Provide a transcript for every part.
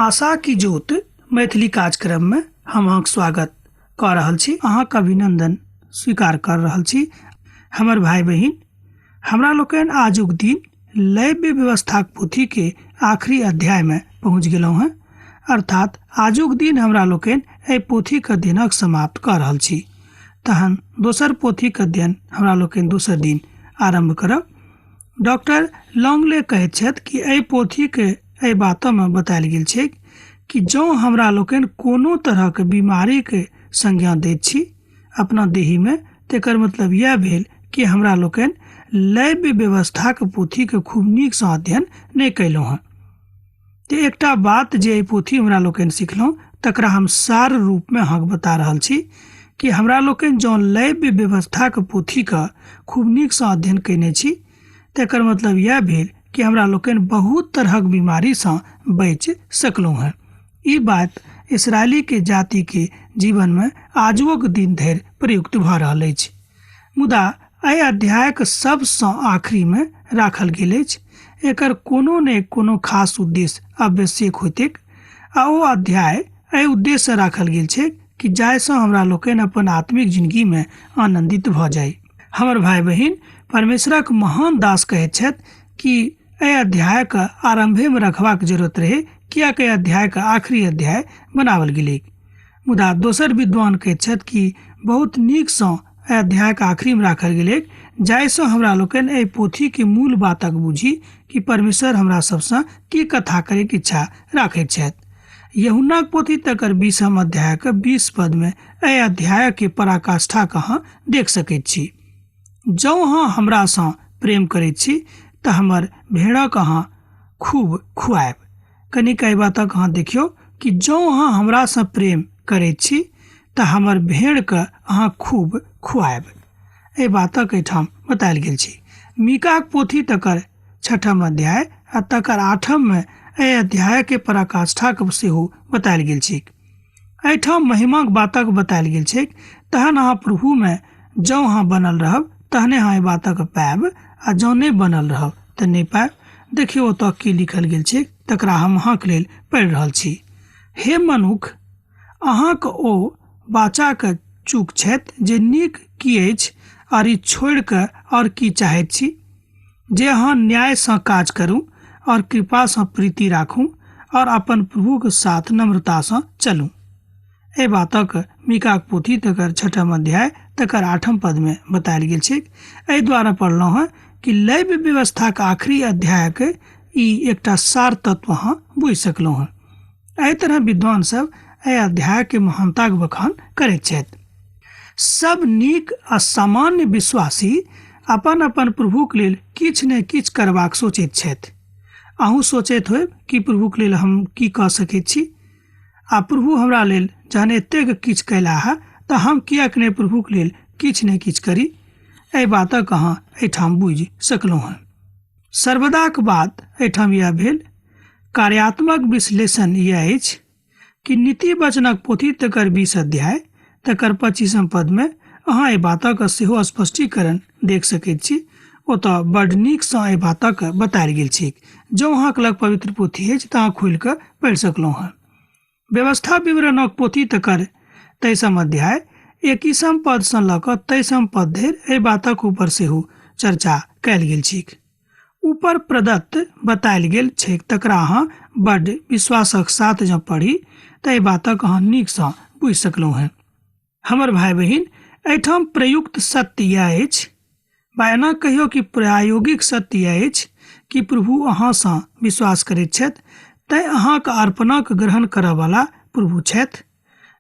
आशा की जोत मैथिली कार्यक्रम में हम अहाँक स्वागत कर रहल छी। अहाँक अभिनंदन स्वीकार कर रहल छी। हमर भाई बहिन, हमरा लोकन आजुक दिन लैव्य व्यवस्थाक पोथी के आखिरी अध्याय में पहुँच गेलहुँ हैं। अर्थात आजुक दिन हमरा लोकन एहि पोथी के अध्ययनक समाप्त कर रहल छी। तहन दोसर पोथी के अध्ययन हमरा लोकन दोसर दिन आरंभ करब। डॉक्टर लॉन्गले कहैत छथि कि एहि पोथी के एहि बातों में बतायल गेल छै कि जँ हमरा लोकन कोनो तरह के बीमारी के संज्ञा दैत छी अपना देही में, तेकर मतलब यह भेल कि हमरा लोकन लैव्य व्यवस्था के पोथी के खूब नीक सँ अध्ययन नहीं कैलहुँ हैं। ते एकटा बात जे पोथी हमरा लोकन सिखलहुँ तकरा हम सार रूप में अहाँक बता रहल छी कि हमरा लोकन जँ लैव्य व्यवस्था के पोथी का खूब नीक सँ अध्ययन कैने छी, तेकर मतलब यह भेल कि हमरा लोकन बहुत तरहक बीमारी से बच सकलहुँ हैं। ई बात इसराइली के जाति के जीवन में आजुक दिन धरि प्रयुक्त भ रहल अछि। मुदा एहि अध्याय के सबसँ आखिरी में राखल गेल अछि। एकर कोनो ने कोनो खास उद्देश्य आवश्यक होइतेक आ ओ अध्याय एहि उद्देश्य से राखल गेल छै कि जाहिसँ हमरा लोकन अपन आत्मिक जिंदगी में आनंदित भ जाय। हमर भाई बहिन, परमेश्वरक महान दास कहैत छथि कि एहि अध्याय के आरंभे में रखबाक जरूरत रहे, कियाक एहि अध्याय के आखिरी अध्याय बनावल गेलै। मुदा दोसर विद्वान कहैत छथि कि बहुत नीक सँ एहि अध्याय के आखिरी में राखल गेलै, जाहिसँ हमरा लोकन एहि पोथी के मूल बातक बुझी कि परमेश्वर हमरा सबसँ की कथा करे के इच्छा राखैत छथि। यूहन्नाक पोथी तकर 20 अध्याय के 20 पद में एहि अध्याय के पराकाष्ठा कहाँ देख सकैत छी। जँ अहाँ हमरा सँ प्रेम करैत छी तऽ हमर भेड़क अहाँ खूब खुआएब। कनिक एहि बातक अहाँ देखियौ कि जँ अहाँ हमरा सँ प्रेम करैत छी तऽ हमर भेड़ के अहाँ खूब खुआएब। एहि बातक एहिठाम बतायल गेल छै। मीकाक पोथी तकर 6 अध्याय आ तकर 8 में एहि अध्याय के पराकाष्ठा के सेहो बतायल गेल छै। एहिठाम महिमाक बातक बतायल गेल छै। तहन अहाँ प्रभु में जँ अहाँ बनल रहब तहने अहाँ एहि बातक पाएब, आ जँ नहीं बनल रहब तऽ नहीं पाएब। देखियौ ओतऽ की लिखल गेल छै, तकरा हम अहाँक लेल पढ़ि रहल छी। हे मनुख, अहाँक ओ बाचा के चूक छथि जे नीक की अछि और ई छोड़ि कऽ और की चाहैत छी, जे अहाँ न्याय सँ काज करू और कृपा सँ प्रीति राखू और अपन प्रभु के साथ नम्रता सँ चलू। एहि बातक मीकाक पोथी तकर 6 अध्याय तकर 8 पद में बतायल गेल छै। एहि द्वारा पढ़लहुँ हैं कि लैव्य व्यवस्था के आखिरी अध्याय के ई एकटा सार तत्व अहाँ बुझि सकलहुँ हैं। एहि तरह विद्वान सब एहि अध्याय के महानताक बखान करैत छथि। सब नीक आ सामान्य विश्वासी अपन अपन प्रभुक लेल किछु ने किछु करबाक सोचैत छथि। अहूँ सोचैत होयब कि प्रभुक लेल हम की कऽ सकैत छी, आ प्रभु हमरा लेल जहन एतेक किछु कयला है तऽ हम किएक नहि प्रभुक लेल किछु ने किछु करी। एहि बातक अहाँ एहिठाम बुझि सकलहुँ हैं। सर्वदाक बात एहिठाम यह भेल। कार्यात्मक विश्लेषण यह अछि कि नीति वचनक पोथी तकर 20 अध्याय तकर 25 पद में अहाँ एहि बातक सेहो स्पष्टीकरण देख सकैत छी। ओतऽ बड़ नीक सँ एहि बातक बतायल गेल छै। जँ अहाँक लग पवित्र पोथी अछि तऽ अहाँ खोलि कऽ पढ़ि सकलहुँ हैं। व्यवस्था विवरणक पोथी तकर 23 अध्याय 21 पद सँ लऽ कऽ 23 पद धरि एहि बातक ऊपर सेहो चर्चा कयल गेल छै। ऊपर प्रदत्त बतायल गेल छै तकरा अहाँ बड़ विश्वासक साथ जँ पढ़ी तऽ एहि बातक अहाँ नीक सँ बुझि सकलहुँ हैं। हमर भाई बहिन, एहिठाम प्रयुक्त सत्य यह अछि, बा एना कहियो कि प्रायोगिक सत्य यह अछि कि प्रभु अहाँ सँ विश्वास करैत छथि तैँ अहाँक अर्पणक ग्रहण करयवला प्रभु छथि।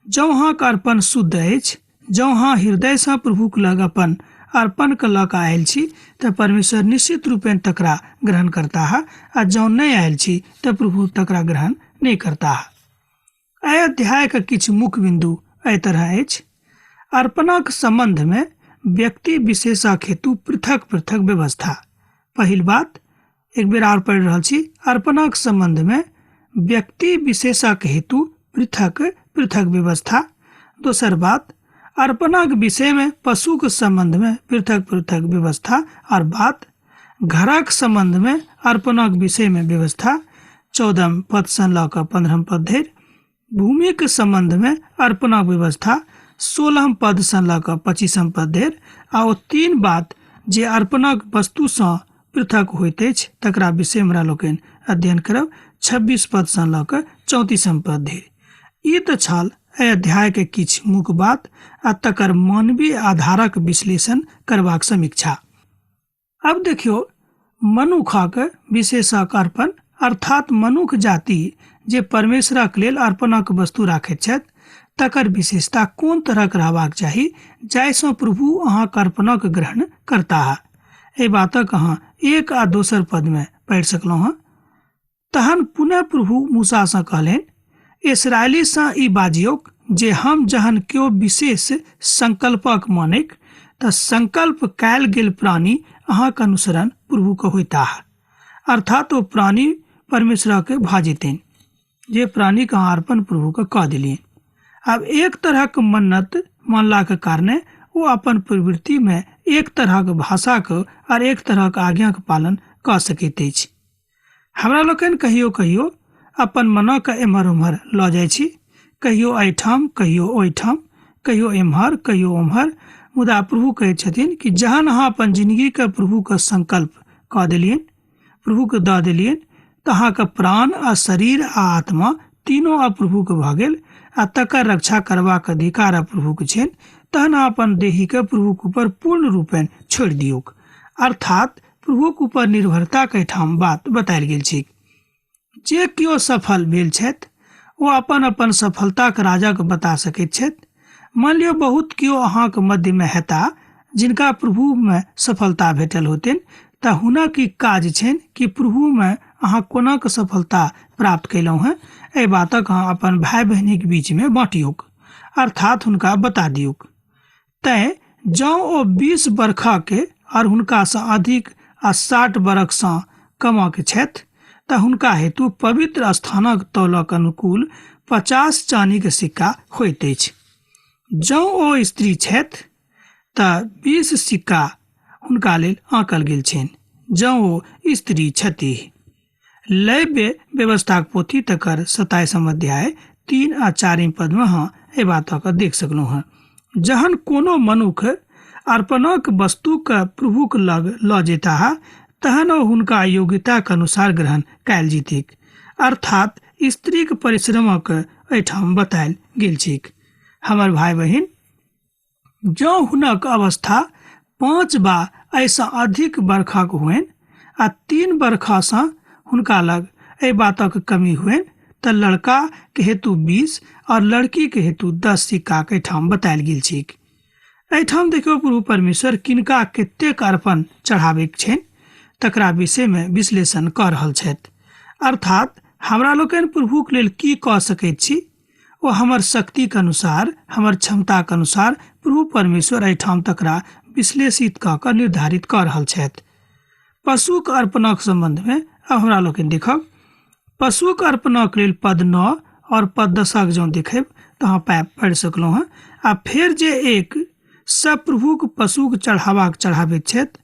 जँ अहाँक अर्पण शुद्ध अछि, जँ अहाँ हृदय सँ प्रभुक लग अपन अर्पण के लऽ कऽ आयल छी तऽ परमेश्वर निश्चित रूपेण तकरा ग्रहण करता है, आ जँ नहीं आयल छी तऽ प्रभु तकरा ग्रहण नहीं करता है। एहि अध्याय के किछु मुख्य बिंदु एहि तरह अछि। अर्पणक संबंध में व्यक्ति विशेषक हेतु पृथक पृथक व्यवस्था। पहिल बात, एक बेर और पढ़ि रहल छी। अर्पणक संबंध में व्यक्ति विशेषक हेतु पृथक पृथक व्यवस्था। दोसर बात, अर्पणक विषय में पशु के संबंध में पृथक पृथक व्यवस्था। और बात, घरक संबंध में अर्पणक विषय में व्यवस्था। 14 पद सँ लऽ कऽ 15 पद धरि। भूमि के संबंध में अर्पणक व्यवस्था 16 पद सँ लऽ कऽ 25 पद धरि। आ ओ 3 बात जे अर्पणक वस्तु सँ पृथक होइत अछि तकरा विषय हमरा लोकनि अध्ययन करब 26 पद सँ लऽ कऽ 34 पद धरि। ई तऽ छल एहि अध्याय के किछु मुख्य बात आ तकर मानवीय आधारक विश्लेषण करबाक समीक्षा। अब देखियो मनुखक विशेषक अर्पण अर्थात मनुख जाति जे परमेश्वरक लेल अर्पणक वस्तु राखैत छथि तकर विशेषता कोन तरहक रहबाक चाही जाहिसँ प्रभु अहाँक अर्पणक ग्रहण करताह। एहि बातक अहाँ 1 आ 2 पद में पढ़ि सकलहुँ हँ। तहन पुनः प्रभु मूसा सँ कहलनि इसराइली सँ ई बाजियोक जे हम जहन केओ विशेष संकल्पक मानिक तऽ संकल्प कयल गेल प्राणी अहाँक अनुसरण प्रभु के होइताह। अर्थात ओ प्राणी परमेश्वर के भा जेतनि जे प्राणी के अर्पण प्रभु के कह दिलियन। अब एक तरह के मन्नत मानला के कारणे वो अपन प्रवृत्ति में एक तरह के भाषा के और एक तरह के आज्ञा के पालन क सकैत अछि। हमरा लोकनि कहियो कहियो अपन मन के एम्हर उम्हर लऽ जाइ छी, कहियो एहिठाम कहियो ओहिठाम, कहियो एम्हर कहियो ओम्हर। मुदा प्रभु कहै छथिन कि जहन अहाँ अपन जिंदगी के प्रभु के संकल्प कऽ देलियन, प्रभु के दऽ देलियन, तऽ अहाँके प्राण आ शरीर आ आत्मा तीनों आ प्रभु के भऽ गेल आ तकर रक्षा करबाक अधिकार प्रभु के छनि। तहन अपन देही के प्रभु के ऊपर पूर्ण रूपेण छोड़ि दियौक। अर्थात प्रभु के ऊपर निर्भरता के ठाम बात बतायल गेल छै। जे केओ सफल भेल छथि ओ अपन अपन सफलता के राजा के बता सकैत छथि। मान लियो बहुत केओ अहाँके मध्य में हेता जिनका प्रभु में सफलता भेटल होतनि तऽ हुनक ई काज छनि कि प्रभु में अहाँ कोना के सफलता प्राप्त कैलहुँ हैं एहि बातक अहाँ अपन भाई बहिनी के बीच में बाँटियौक, अर्थात हुनका बता दियौक। तैं जँ ओ 20 बरखा के और हुनका सँ अधिक आ 60 बरख सँ कम के छथि तऽ हुनका हेतु पवित्र स्थानक तौलक अनुकूल 50 चानी के सिक्का होइत अछि। जँ ओ स्त्री छथि तऽ 20 सिक्का हुनका लेल आंकल गेल छनि जँ ओ स्त्री छथि। लैव्य व्यवस्थाक पोथी तकर 27 अध्याय 3 आ 4 पद में हाँ एहि बातक देख सकलहुँ हैं। जहन कोनो मनुख अर्पणक वस्तु के प्रभु के लग लऽ जेताह तहन ओ हुनका योग्यता के अनुसार ग्रहण कयल जेतैक। अर्थात स्त्री के परिश्रमक एहिठाम बतायल गेल छैक। हमर भाई बहिन, जँ हुनक अवस्था 5 वा ऐसा अधिक बरखा के हुएन आ 3 बरखा सँ हुनका लग एहि बातक कमी हुएन तऽ लड़का के हेतु 20 और लड़की के हेतु 10 सिक्का के ठाम बतायल गेल छैक। एहिठाम देखियो प्रभु परमेश्वर किनका कतेक अर्पण चढ़ावे छनि तकरा विषय में विश्लेषण कऽ रहल छथि। अर्थात हमरा लोकनि प्रभु के लेल की कऽ सकैत छी ओ हमर शक्ति के अनुसार, हमर क्षमता के अनुसार प्रभु परमेश्वर एहिठाम तकरा विश्लेषित कऽ कऽ निर्धारित कऽ रहल छथि। पशु के अर्पणक संबंध में अब हमरा लोकनि देखब। पशु के अर्पणक लेल पद 9 और पद 10 जँ देखब तऽ अहाँ पढ़ि सकलहुँ हैं। आ फेर जे एक सब प्रभु के पशु के चढ़ाबैत छथि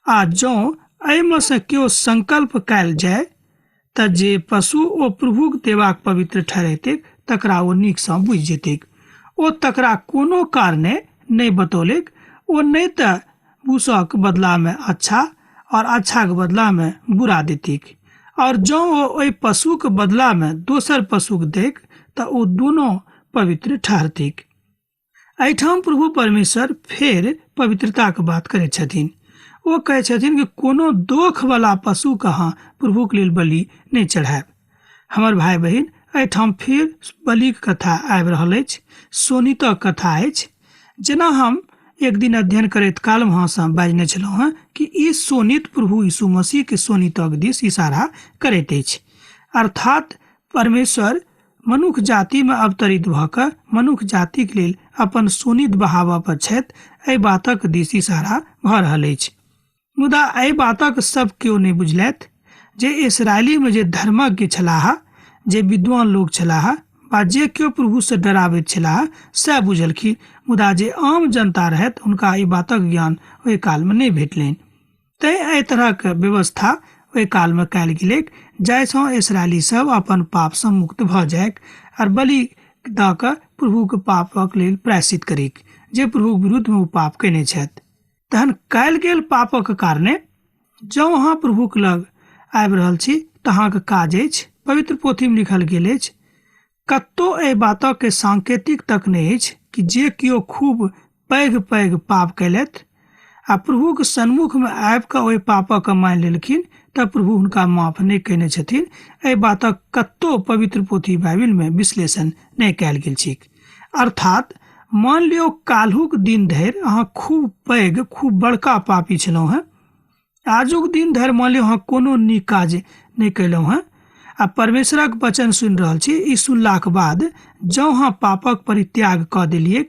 आ जँ एहिमे से केओ संकल्प कयल जाय तऽ जे पशु ओ प्रभु के देबाक पवित्र ठहरेतैक तकरा ओ नीक सँ बुझि जेतैक। ओ तकरा कोनो कारणे नहि बतौलैक। ओ नहीं तऽ भूसक बदला में अच्छा और अच्छा के बदला में बुरा देतैक। और जँ ओ ओहि पशु के बदला में दोसर पशु के देख तऽ ओ दोनों पवित्र ठहरतैक। एहिठाम प्रभु परमेश्वर फेर पवित्रता के बात करै छथिन। ओ कहै छथिन कि कोनो दोख वाला पशु के अहाँ प्रभु के लेल बलि नहीं चढ़ायब। हमर भाई बहिन, एहिठाम फेर बलि के कथा आबि रहल अछि, सोनितक कथा अछि। जेना हम एक दिन अध्ययन करैत काल वहाँ से बाजने छलहुँ हैं कि ई सोनित प्रभु यीशु मसीह के सोनितक दिस इशारा करैत अछि। अर्थात परमेश्वर मनुष्य जाति में अवतरित भऽ कऽ मनुष्य जाति के लेल अपन सोनित बहावा पर छथि, एहि बातक दिस इशारा भऽ रहल अछि। मुदा एहि बातक सब केओ नहि बुझलथि। जे इसराइली में जे धर्मज्ञ छलाह, जे विद्वान लोग छलाह वा जे केओ प्रभु से डराबैत छलाह सएह बुझलखिन। मुदा जे आम जनता रहथि हुनका ई बातक ज्ञान ओहि काल में नहि भेटलनि। तैं एहि तरहक व्यवस्था ओहि काल में कयल गेलैक, जाहिसँ इस्राएली सब अपन पाप से मुक्त भ जायक और बलि द क प्रभु के पापक लेल प्रायश्चित करीक, जे प्रभु विरुद्ध में ओ पाप केने छथि। तहन कयल गेल पापक कारणे जँ अहाँ प्रभुक लग आबि रहल छी तऽ अहाँके काज अछि। पवित्र पोथी में लिखल गेल अछि, कतौ एहि बातक के सांकेतिक तक नहि अछि कि जे कियो खूब पैघ पैघ पाप कयलथि आ प्रभु के सन्मुख में आबि कऽ ओहि पापक मानि लेलखिन तऽ प्रभु हुनका माफ नहीं केने छथिन। एहि बातक कतौ पवित्र पोथी बाइबिल में विश्लेषण नहीं कयल गेल छै। अर्थात मान लियो काल्हुक दिन धरि अहाँ खूब पैघ खूब बड़का पापी छलहुँ हैं, आजुक दिन धरि मान लियो अहाँ कोनो नीक काज नहीं कयलहुँ हैं आ परमेश्वरक वचन सुनि रहल छी, ई सुनलाक बाद जँ अहाँ पापक परित्याग कऽ देलियै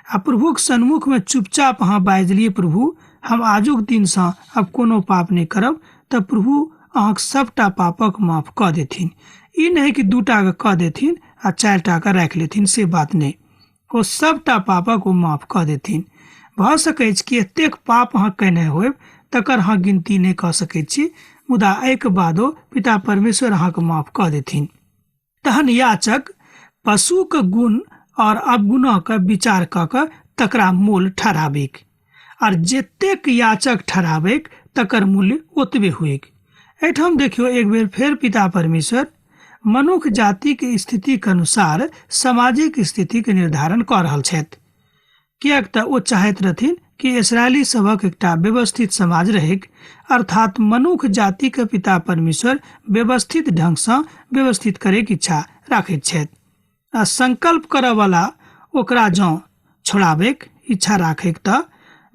आ प्रभुक सन्मुख में चुपचाप अहाँ बाजि लियै, प्रभु हम आजुक दिनसँ अब कोनो पाप नहीं करब, तऽ प्रभु अहाँक सबटा पापक माफ कऽ देथिन। ई नहीं कि 2 टा के कऽ देथिन आ 4 टा के राखि लेथिन, से बात नहीं। ओ सबटा पापक ओ माफ कऽ देथिन। भऽ सकै छै कि एतेक पाप अहाँ कयने होयब तकर अहाँ गिनती नहीं कऽ सकैत छी, मुदा एहिके बादो पिता परमेश्वर अहाँके माफ कऽ देथिन। तहन याचक पशु के गुण और अवगुणों के विचार कऽ कऽ तकरा मोल ठहराबेक, और जतेक याचक ठहराबेक तकर मूल्य ओतबे हुएक। एहिठाम देखियो एक बेर फेर पिता परमेश्वर मनुष्य जाति के स्थिति के अनुसार सामाजिक स्थिति के निर्धारण कऽ रहल छथि। किएक तऽ ओ चाहैत रहथिन कि इस्राएली सबक एकटा व्यवस्थित समाज रहैक, अर्थात मनुष्य जाति के पिता परमेश्वर व्यवस्थित ढंग से व्यवस्थित करे के इच्छा राखैत छथि। आ संकल्प करऽ वाला ओकरा जँ छोड़ाबेक इच्छा राखैक तऽ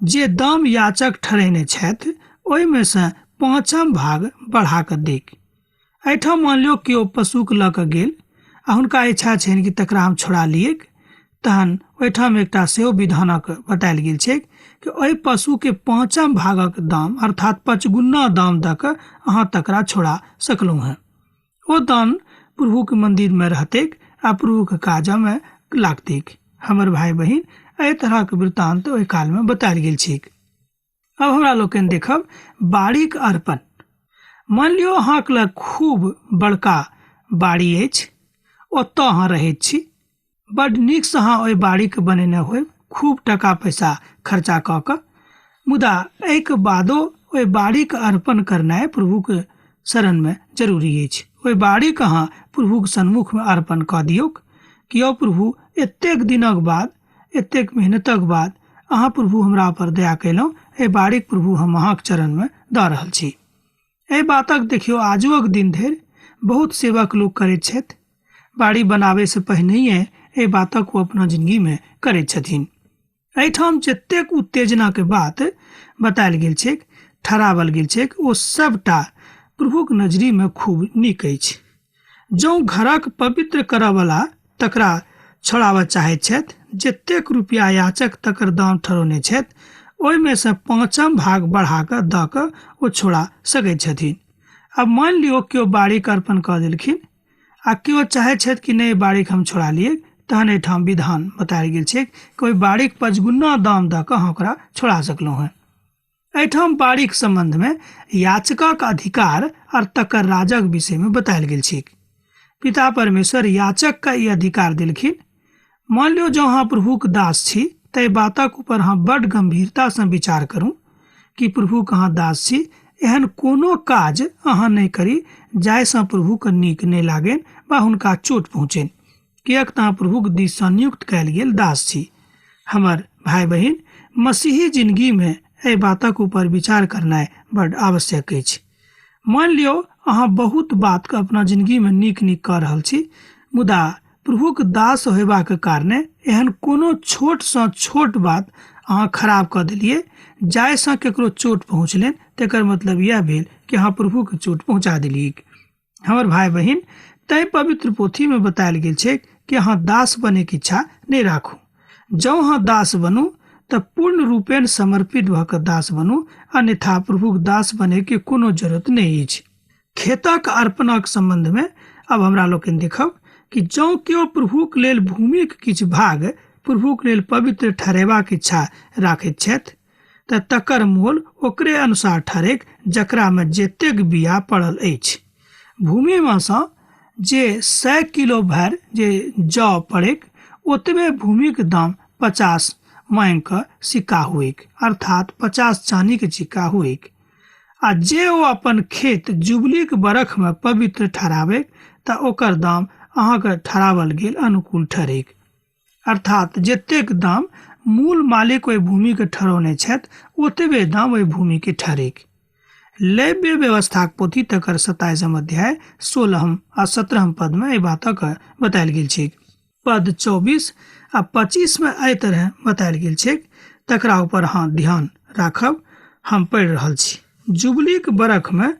जे दाम याचक ठहरेने छथि ओहिमे से 5म भाग बढ़ा कऽ देक। एहिठाम मान लियो कि ओ पशुके लऽ कऽ गेल आ हुनका इच्छा छनि कि तकरा हम छोड़ा लियैक, तहन ओहिठाम एकटा सेहो विधानक बतायल गेल छै कि ओहि पशु के 5म भागक दाम अर्थात 5 गुना दाम दऽ कऽ अहाँ तकरा छोड़ा सकलहुँ हैं। ओ दान प्रभु के मंदिर में रहतैक आ प्रभु के काज में लागतैक। हमर भाई बहिन, एहि तरह के वृत्तांत ओहि काल में बतायल गेल छै। अब हमरा लोकनि देखब बाड़ीक अर्पण। मान लियो अहाँके लग खूब बड़का बाड़ी अछि, ओतऽ अहाँ रहैत छी, बड नीक से अहाँ ओहि बाड़ी के बनेने होयब, खूब टका पैसा खर्चा कऽ कऽ, मुदा एहिके बादो ओहि बाड़ी के अर्पण करनाइ प्रभु के शरण में जरूरी अछि। ओहि बाड़ी के अहाँ प्रभु के सन्मुख में अर्पण कऽ दियौक कि यौ प्रभु, एतेक दिनक बाद, एतेक मेहनतक बाद अहाँ प्रभु हमरा पर दया कयलहुँ, एहि बाड़ीक प्रभु हम अहाँके चरण में दऽ रहल छी। एहि बातक देखियो आजुक दिन धरि बहुत सेवक लोग करैत छथि। बाड़ी बनाबे से पहिनहिए एहि बातक ओ अपना जिंदगी में करैत छथिन। एहिठाम जतेक उत्तेजना के बात बतायल गेल छै, ठहरावल गेल छै, ओ सबटा प्रभुक नजरी में खूब नीक अछि। जँ घरक पवित्र करऽ वाला तकरा छोड़ाबऽ चाहैत छथि, जतेक रुपया याचक तकर दाम ठहरौने छथि ओहिमे से 5म भाग बढ़ा कऽ दऽ कऽ ओ छोड़ा सकैत छथिन। अब मान लियो केओ बाड़ी के अर्पण कऽ देलखिन आ केओ चाहे छथि कि नहि बाड़ी हम छोड़ा लिए, तहन एहिठाम विधान बतायल गेल छै कि ओहि बाड़ी के 5 गुना दाम दऽ कऽ अहाँ ओकरा छोड़ा सकलहुँ हैं। एहिठाम बाड़ी के संबंध में याचकक अधिकार और तकर राजक विषय में बतायल गेल छै। पिता परमेश्वर याचक का ये अधिकार देलखिन। मान लियो जो अहाँ प्रभु के दास छी तऽ बातक ऊपर अहाँ बड़ गंभीरता से विचार करू कि प्रभु के अहाँ दास छी, एहन कोनो काज अहाँ नहीं करी जाहिसँ प्रभु के नीक नहीं लागेन वा हुनका चोट पहुँचेन, किएक तऽ अहाँ प्रभु के दिस सँ नियुक्त कयल गेल दास छी। हमर भाई बहिन, मसीही जिंदगी में एहि बातक ऊपर विचार करनाइ बड़ आवश्यक अछि। मान लियो अहाँ बहुत बात के अपना जिंदगी में नीक नीक कऽ रहल छी, मुदा प्रभु के दास होयबाक कारणे एहन कोनो छोट सँ छोट बात अहाँ खराब कऽ देलियै जाहिसँ केकरो चोट पहुँचलनि, तेकर मतलब यह भेल कि अहाँ प्रभु के चोट पहुँचा देलियै। हमर भाई बहिन, तै पवित्र पोथी में बतायल गेल छै कि अहाँ दास बने के इच्छा नहीं राखू। जँ अहाँ दास बनू तऽ पूर्ण रूपेण समर्पित भऽ कऽ दास बनू, अन्यथा प्रभु के दास बने के कोनो जरूरत नहीं अछि। खेतक अर्पणक संबंध में अब हमरा लोकनि देखब कि जँ केओ प्रभुक लेल भूमिक किछु भाग प्रभुक लेल पवित्र ठहरेबाक इच्छा राखैत छथि तऽ तकर मोल ओकरे अनुसार ठहरेक जकरा में जतेक बिया पड़ल अछि। भूमि में सँ जे 100 किलो भर जे जौ पड़ेक ओतबे भूमि के दाम 50 मांग के सिक्का हुएक, अर्थात 50 चानी के सिक्का हुएक। आ जे ओ अपन खेत जुबली के बरख में पवित्र ठहरावे तऽ ओकर दाम अहाँके ठहरावल गेल अनुकूल ठहरेक, अर्थात जतेक दाम मूल मालिक ओहि भूमि के ठहरौने छथि ओतबे दाम ओहि भूमि के ठहरेक। लेव्य व्यवस्था के पोथी तकर 27 अध्याय 16 आ 17 पद में एहि बातक बतायल गेल छै। पद 24 आ 25 में एहि तरह बतायल गेल छै, तकरा ऊपर अहाँ ध्यान राखब। हम पढ़ि रहल छी। जुबली के बरख में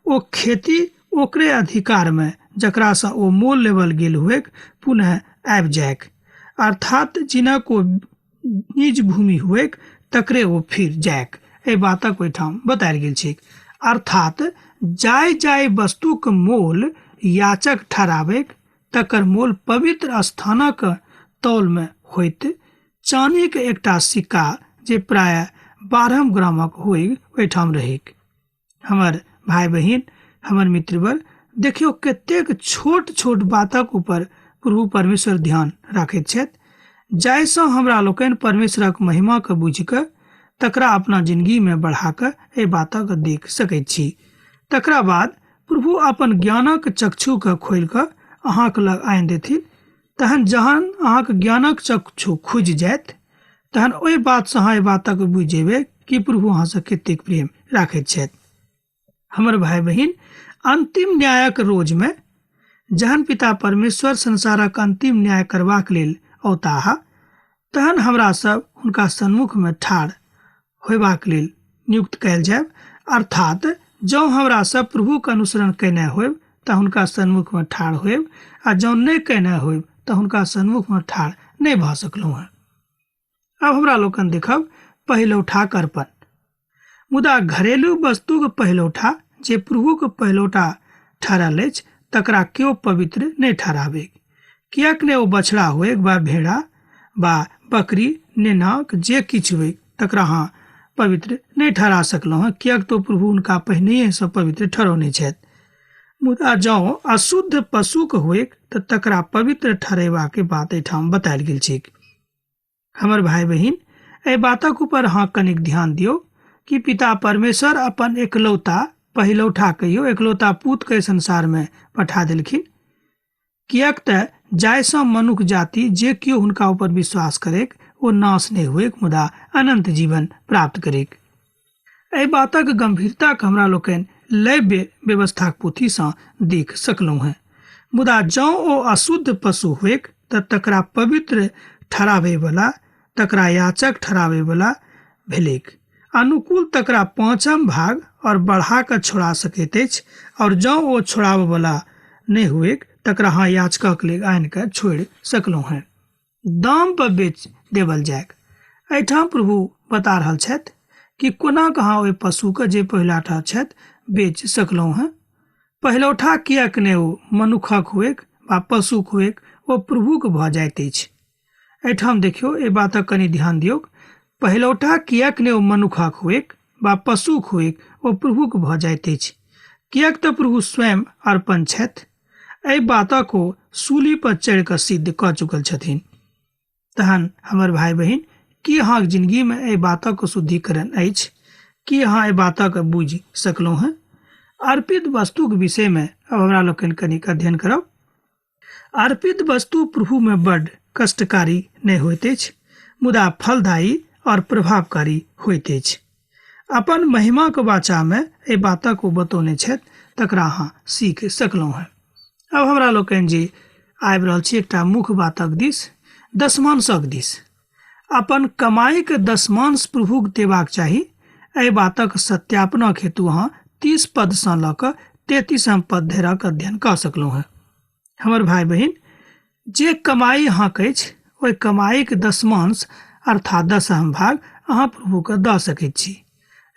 ओ खेती ओकरे अधिकार में जकरा सँ ओ मोल लेवल गेल हुएक पुनः आबि जायक, अर्थात जिनक ओ निज भूमि हुएक तकरे ओ फिर जायक। एहि बातक ओहिठाम बतायल गेल छै, अर्थात जाय जाय वस्तु के मोल याचक ठहरावेक तकर मोल पवित्र स्थानक तौल में होइत चानी के एकटा सिक्का जे प्राय 12 ग्रामक होय ओहिठाम रहेक। हमर भाई बहिन, हमर मित्रवर, देखियो कतेक छोट छोट बातक ऊपर प्रभु परमेश्वर ध्यान राखैत छथि, जाहिसँ हमरा लोकनि परमेश्वरक महिमा के बुझि कऽ तकरा अपना जिंदगी में बढ़ा कऽ एहि बातक देख सकैत छी। तकरा बाद प्रभु अपन ज्ञानक चक्षु के खोलि कऽ अहाँके लग आनि देथिन। तहन जहन अहाँके ज्ञानक चक्षु खुजि जायत तहन ओहि बात सँ अहाँ एहि बातक बुझि जेबै कि प्रभु अहाँ सँ कतेक प्रेम राखैत छथि। हमर भाई बहिन, अंतिम न्यायक रोज में जहन पिता परमेश्वर संसारक अंतिम न्याय करबाक लेल औताह, तहन हमरा सब हुनका सन्मुख में ठाढ़ होयबाक लेल नियुक्त कयल जायब, अर्थात जँ हमरा सब प्रभु के अनुसरण केने होयब तऽ हुनका सन्मुख में ठाढ़ होयब, आ जँ नहि केने होयब तऽ हुनका सन्मुख में ठाढ़ नहि भऽ सकलहुँ हैं। अब हमरा लोकन देखब पहिलौठाक अर्पण। मुदा घरेलू वस्तु के पहिलौठा जे प्रभु के पहिलौठा ठहरल अछि तकरा केओ पवित्र नहि ठहरावे, किएक ने ओ बछड़ा हुए वा भेड़ा वा बकरी नेनाक जे किछु हुए तकरा अहाँ पवित्र नहीं ठहरा सकलहुँ हैं, किएक तो प्रभु उनका पहिने से पवित्र ठहरौने छथि। मुदा जँ अशुद्ध पशु के हुए तऽ तकरा पवित्र ठहरेबा के बात एहिठाम बतायल गेल छै। हमर भाई बहिन, एहि बातक ऊपर अहाँ कनिक ध्यान दियौ कि पिता परमेश्वर अपन एकलौता पहिलौठा कहियो एकलौता पूत के संसार में पठा देलखिन, किएक तऽ जाहिसँ मनुष्य जाति जे केओ हुनका ऊपर विश्वास करेक ओ नाश नहीं हुए मुदा अनंत जीवन प्राप्त करेक। एहि बातक गंभीरता के हमरा लोकनि लेव्य व्यवस्था पोथी सँ देख सकलहुँ हैं। मुदा जँ ओ अशुद्ध पशु हुएक तऽ तकरा पवित्र ठहरावे वाला, तकरा याचक ठहरावे वाला भेलेक, अनुकूल तकरा 5म भाग और बढ़ा कऽ छोड़ा सकैत अछि, और जँ ओ छोड़ावे वाला नहीं हुएक तकरा अहाँ याचकक लेल आनि कऽ छोड़ि सकलहुँ हैं, दाम पर बेच देवल जायक। एहिठाम प्रभु बता रहल छथि कि कोना अहाँ ओहि पशु के जे पहिलौठा छथि बेच सकलहुँ हैं। पहिलौठा किएक ने ओ मनुखक हुएक वा पशुक हुएक, ओ प्रभुक भऽ जाइत अछि। एहिठाम देखियौ, एहि बातक कनि ध्यान दियौ। पहिलौठा किएक ने ओ मनुखक हुएक वा पशुक हुएक, ओ प्रभुक भऽ जाइत अछि, किएक तऽ प्रभु स्वयं अर्पण छथि। एहि बातक ओ सूली पर चढ़ि कऽ सिद्ध कऽ चुकल छथिन। तहन हमर भाई बहिन, की अहाँक जिंदगी में एहि बातक शुद्धिकरण अछि? की अहाँ एहि बातक बुझि सकलहुँ हैं? अर्पित वस्तु के विषय में अब हमरा लोकनि कनिक अध्ययन करब। अर्पित वस्तु प्रभु में बड़ कष्टकारी नहीं होइत अछि, मुदा फलदायी और प्रभावकारी होइत अछि। अपन महिमा के वाचा में एहि बातक ओ बतौने छथि, तकरा अहाँ सीख सकलहुँ हैं। अब हमरा लोकनि जे आबि रहल छी एकटा मुख्य बातक दिस, दशमांशक दिस। अपन कमाई के दशमांश प्रभु के देबाक चाही। एहि बातक सत्यापनक हेतु अहाँ 30 पद सँ लऽ कऽ 33 पद धरिक अध्ययन कऽ सकलहुँ हैं। हमर भाई बहिन, जे कमाई अहाँक अछि ओहि कमाई के दशमांश अर्थात 10म भाग अहाँ प्रभु के दऽ सकैत छी।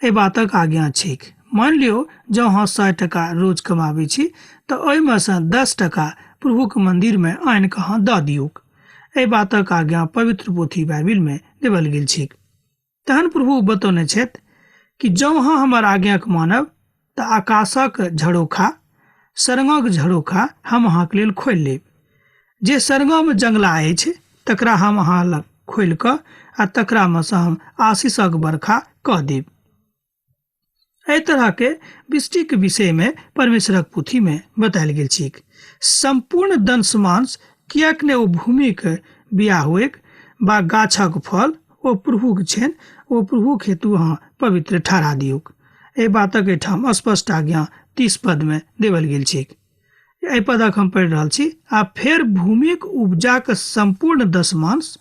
एहि बातक आज्ञा छैक। मान लियौ जँ अहाँ 100 टका रोज कमाबै छी तऽ ओहिमे सँ 10 टका प्रभु के मंदिर में आनि कऽ अहाँ दऽ दियौक। एहि बातक आज्ञा पवित्र पोथी बाइबिल में देवल गेल छैक। तहन प्रभु बतौने छथि कि जँ अहाँ हमर आज्ञाक मानब तऽ आकाशक झरोखा सरंगक झरोखा हम अहाँके लेल खोलि लेब। जे सरंगमे जंगला अछि तकरा हम अहाँ लग खोलि कऽ आ तकरामे सँ हम आशीषक बरखा कऽ देब। एहि तरहके वृष्टिके विषयमे परमेश्वरक पोथीमे बतायल गेल छै। संपूर्ण दंश मांस किएक ने ओ भूमिके बिया हुएक बा गाछक फल ओ प्रभुक छनि, ओ प्रभुक हेतु अहाँ पवित्र ठहरा दियौक। एहि बातक एहिठाम स्पष्ट आज्ञा 30 पदमे देवल गेल छै। एहि पदक हम पढ़ि रहल छी। आ फेर भूमिक उपजाक संपूर्ण दशमांश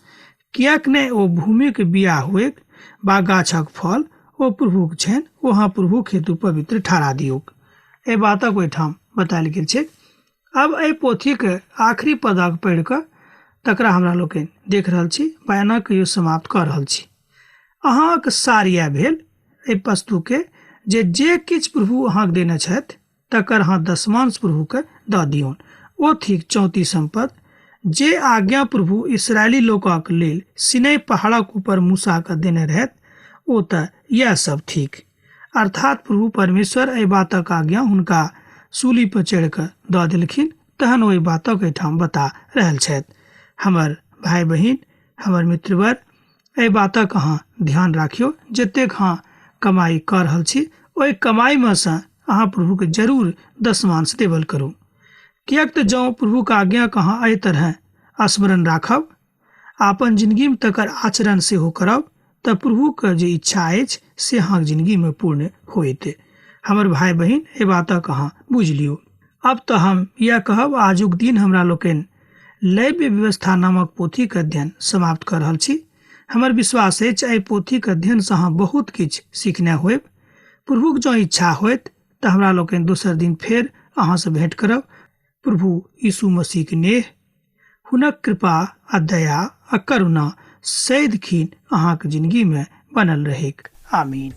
किएक ने ओ भूमिक बिया हुएक बा गाछक फल ओ प्रभुक छनि, ओ अहाँ प्रभुक हेतु पवित्र ठहरा दियौक। एहि बातक ओहिठाम बतायल गेल छै। अब एहि पोथीके आखिरी पदक पढ़ि कऽ तकरा हमरा लोकनि देख रहल छी, बयानक कहियो समाप्त कऽ रहल छी। अहाँक सार इएह भेल एहि वस्तुके जे किछु प्रभु अहाँके देने छथि तकर अहाँ दशमांश प्रभुके दऽ दियौन। ओ थिक 34 पद, जे आज्ञा प्रभु इसराइली लोकक लेल सिनै पहाड़क ऊपर मूसाके देने रहथि ओ तऽ इएह सब थिक। अर्थात प्रभु परमेश्वर एहि बातक आज्ञा हुनका सूली पर चढ़ि कऽ दऽ देलखिन, तहन ओहि बातक एहिठाम बता रहल छथि। हमर भाई बहिन, हमर मित्रवर, एहि बातक अहाँ ध्यान राखियौ। जतेक अहाँ कमाई कऽ रहल छी ओहि कमाईमे सँ अहाँ प्रभुके जरूर दशमांश देवल करू। किएक तऽ जँ प्रभुके आज्ञाके अहाँ एहि तरह स्मरण राखब, अपन जिंदगीमे तकर आचरण सेहो करब, तऽ प्रभुके जे इच्छा अछि से अहाँके जिंदगीमे पूर्ण होइत। हमर भाई बहिन, एहि बातक अहाँ बुझि लियौ। अब तऽ हम यह कहब, आजुक दिन हमरा लोकनि लैव्य व्यवस्था नामक पोथीके अध्ययन समाप्त कर रहल छी। हमर विश्वास अछि एहि पोथीके अध्ययनसँ अहाँ बहुत किछु सीखने होयब। प्रभुक जँ इच्छा होइत तऽ हमरा लोकनि दोसर दिन फेर अहाँसँ भेंट करब। प्रभु यीशु मसीहके नेह, हुनक कृपा आ दया आ करुणा सदिखन अहाँके जिंदगीमे बनल रहेक। आमीन।